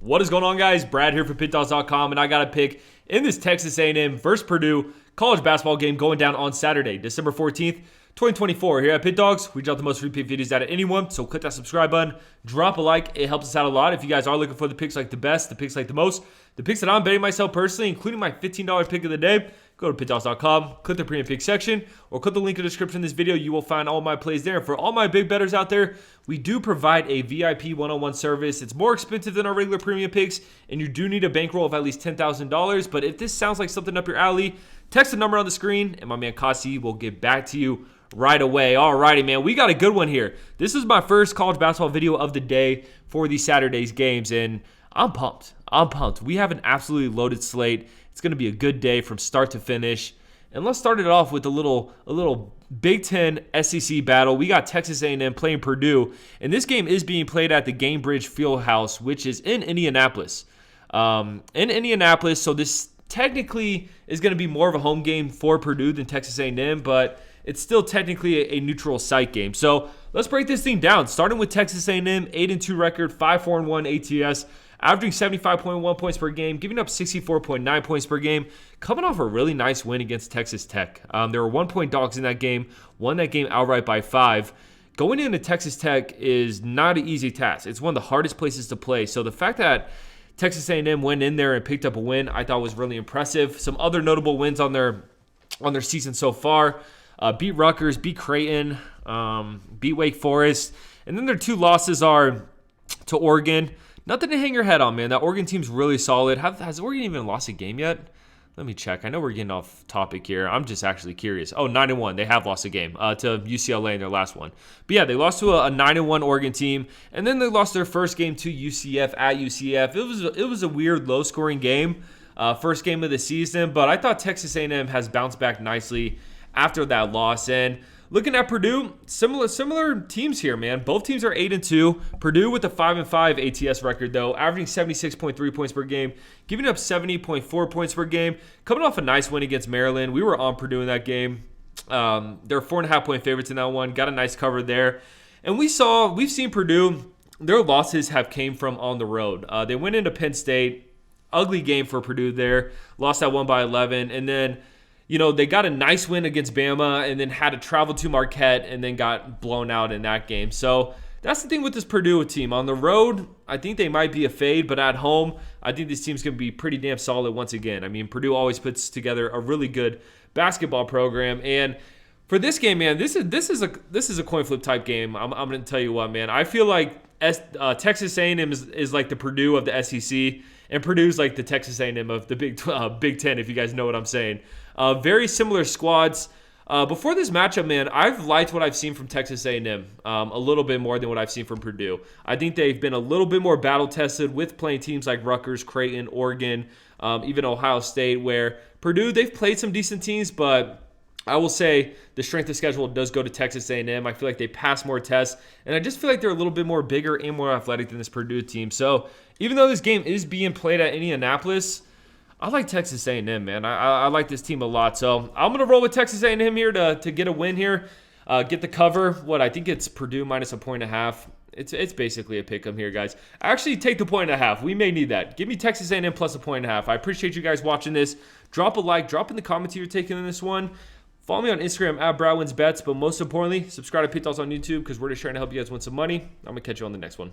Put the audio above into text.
What is going on, guys? Brad here for Pickdawgz.com, and I got a pick in this Texas A&M versus Purdue college basketball game going down on Saturday, December 14th, 2024. Here at Pickdawgz, we drop the most repeat videos out of anyone, so click that subscribe button, drop a like. It helps us out a lot. If you guys are looking for the picks like the best, the picks like the most, the picks that I'm betting myself personally, including my $15 pick of the day, go to Pickdawgz.com, click the premium pick section, or click the link in the description of this video. You will find all my plays there. And for all my big bettors out there, we do provide a VIP one-on-one service. It's more expensive than our regular premium picks, and you do need a bankroll of at least $10,000. But if this sounds like something up your alley, text the number on the screen, and my man Kasi will get back to you right away. Alrighty, man, we got a good one here. This is my first college basketball video of the day for these Saturday's games, and I'm pumped. We have an absolutely loaded slate. It's going to be a good day from start to finish. And let's start it off with a little Big Ten SEC battle. We got Texas A&M playing Purdue, and this game is being played at the Gainbridge Fieldhouse, which is in Indianapolis. So this technically is going to be more of a home game for Purdue than Texas A&M, but it's still technically a neutral site game. So let's break this thing down. Starting with Texas A&M, 8-2 record, 5-4-1 ATS. Averaging 75.1 points per game, giving up 64.9 points per game, coming off a really nice win against Texas Tech. There were 1-point dogs in that game, won that game outright by 5. Going into Texas Tech is not an easy task. It's one of the hardest places to play. So the fact that Texas A&M went in there and picked up a win, I thought was really impressive. Some other notable wins on their season so far: beat Rutgers, beat Creighton, beat Wake Forest, and then their 2 losses are to Oregon. Nothing to hang your head on, man. That Oregon team's really solid. Has Oregon even lost a game yet? Let me check. I know we're getting off topic here. I'm just actually curious. Oh, 9-1. They have lost a game to UCLA in their last one. But yeah, they lost to a 9-1 Oregon team, and then they lost their first game to UCF at UCF. It was a weird, low-scoring game, first game of the season. But I thought Texas A&M has bounced back nicely after that loss. And looking at Purdue, similar teams here, man. Both teams are 8-2. Purdue with a 5-5 ATS record, though, averaging 76.3 points per game, giving up 70.4 points per game, coming off a nice win against Maryland. We were on Purdue in that game. They're 4.5-point favorites in that one. Got a nice cover there. And we've seen Purdue, their losses have came from on the road. They went into Penn State. Ugly game for Purdue there. Lost that one by 11. And then, you know, they got a nice win against Bama and then had to travel to Marquette and then got blown out in that game. So that's the thing with this Purdue team. On the road, I think they might be a fade, but at home, I think this team's going to be pretty damn solid once again. I mean, Purdue always puts together a really good basketball program. And for this game, man, this is a coin flip type game. I'm going to tell you what, man. I feel like Texas A&M is like the Purdue of the SEC, and Purdue's like the Texas A&M of the Big Ten, if you guys know what I'm saying. Very similar squads. Before this matchup, man, I've liked what I've seen from Texas A&M a little bit more than what I've seen from Purdue. I think they've been a little bit more battle-tested with playing teams like Rutgers, Creighton, Oregon, even Ohio State, where Purdue, they've played some decent teams, but I will say the strength of schedule does go to Texas A&M. I feel like they pass more tests, and I just feel like they're a little bit more bigger and more athletic than this Purdue team. So even though this game is being played at Indianapolis, I like Texas A&M, man. I like this team a lot. So I'm going to roll with Texas A&M here to get a win here, get the cover. I think it's Purdue minus a 1.5. It's basically a pick 'em here, guys. Actually, take the 1.5. We may need that. Give me Texas A&M plus a 1.5. I appreciate you guys watching this. Drop a like. Drop in the comments who you're taking in this one. Follow me on Instagram at BradWinsBets, but most importantly, subscribe to Pick Dawgz on YouTube because we're just trying to help you guys win some money. I'm going to catch you on the next one.